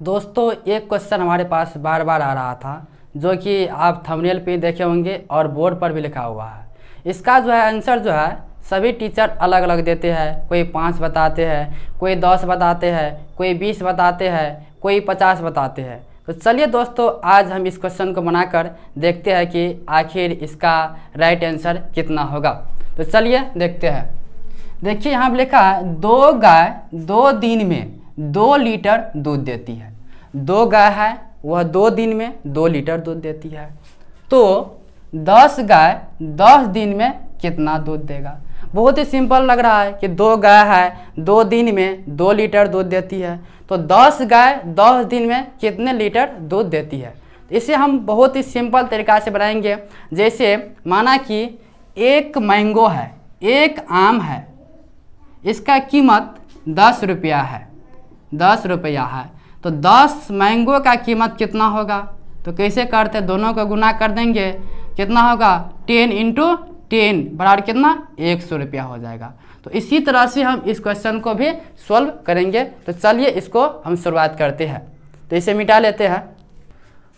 दोस्तों एक क्वेश्चन हमारे पास बार बार आ रहा था जो कि आप थंबनेल पे देखे होंगे और बोर्ड पर भी लिखा हुआ है। इसका जो है आंसर जो है सभी टीचर अलग अलग देते हैं। कोई 5 बताते हैं, कोई 10 बताते हैं, कोई 20 बताते हैं, कोई 50 बताते हैं। तो चलिए दोस्तों आज हम इस क्वेश्चन को बनाकर देखते हैं कि आखिर इसका राइट आंसर कितना होगा। तो चलिए देखते हैं। देखिए यहाँ पर लिखा है 2 गाय 2 दिन में 2 लीटर दूध देती है। 2 गाय है वह 2 दिन में 2 लीटर दूध देती है, तो 10 गाय 10 दिन में कितना दूध देगा। बहुत ही सिंपल लग रहा है कि 2 गाय है 2 दिन में 2 लीटर दूध देती है, तो 10 गाय 10 दिन में कितने लीटर दूध देती है। इसे हम बहुत ही सिंपल तरीक़ा से बनाएंगे। जैसे माना कि एक मैंगो है, एक आम है, इसका कीमत 10 रुपया है, 10 रुपया है, तो 10 मैंगो का कीमत कितना होगा। तो कैसे करते, दोनों को गुना कर देंगे, कितना होगा 10 × 10 बराबर कितना 100 रुपया हो जाएगा। तो इसी तरह से हम इस क्वेश्चन को भी सॉल्व करेंगे। तो चलिए इसको हम शुरुआत करते हैं। तो इसे मिटा लेते हैं।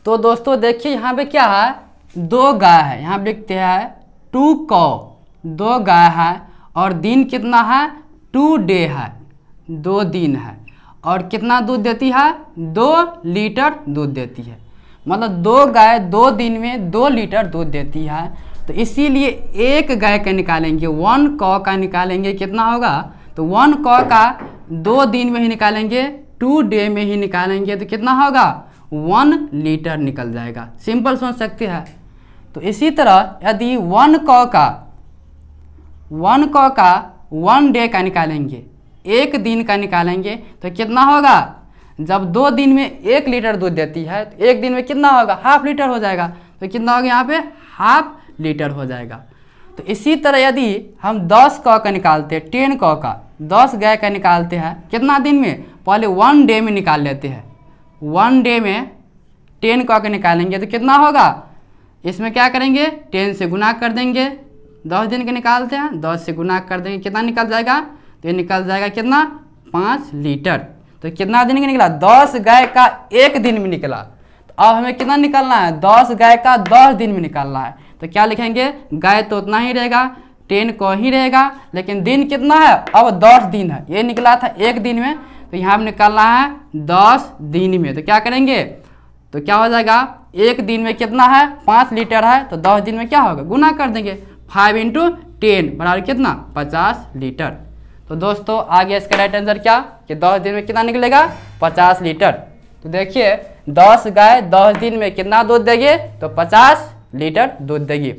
तो दोस्तों देखिए यहाँ पे क्या है, 2 गाय है, यहाँ पे लिखते हैं 2 कौ, 2 गाय है और दिन कितना है 2 डे है, 2 दिन है, और कितना दूध देती है 2 लीटर दूध देती है। मतलब 2 गाय 2 दिन में 2 लीटर दूध देती है, तो इसीलिए एक गाय का निकालेंगे, 1 कौ का निकालेंगे, कितना होगा। तो 1 कौ का 2 दिन में ही निकालेंगे, 2 डे में ही निकालेंगे, तो कितना होगा 1 लीटर निकल जाएगा। सिंपल सोच सकते हैं। तो इसी तरह यदि 1 कौ का 1 डे का निकालेंगे, 1 दिन का निकालेंगे, तो कितना होगा। जब 2 दिन में 1 लीटर दूध देती है तो 1 दिन में कितना होगा, ½ लीटर हो जाएगा। तो कितना होगा यहाँ पे ½ लीटर हो जाएगा। तो इसी तरह यदि हम 10 कौ का निकालते हैं, 10 कौ का 10 गाय का निकालते हैं, कितना दिन में, पहले 1 डे में निकाल लेते हैं। 1 डे में 10 कौ का निकालेंगे तो कितना होगा, इसमें क्या करेंगे 10 से गुना कर देंगे। 10 दिन के निकालते हैं, 10 से गुना कर देंगे, कितना निकल जाएगा, तो ये निकल जाएगा कितना 5 लीटर। तो कितना दिन का निकला, 10 गाय का 1 दिन में निकला। तो अब हमें कितना निकालना है, 10 गाय का 10 दिन में निकालना है। तो क्या लिखेंगे, गाय तो उतना ही रहेगा, 10 कौ ही रहेगा, लेकिन दिन कितना है, अब 10 दिन है, ये निकला था 1 दिन में, तो यहाँ पर निकालना है 10 दिन में। तो क्या करेंगे, तो क्या हो जाएगा, 1 दिन में कितना है 5 लीटर है, तो 10 दिन में क्या होगा, गुना कर देंगे, 5 × 10 बराबर कितना 50 लीटर। तो दोस्तों आगे इसका राइट आंसर क्या, कि 10 दिन में कितना निकलेगा 50 लीटर। तो देखिए 10 गाय 10 दिन में कितना दूध देगी, तो 50 लीटर दूध देगी।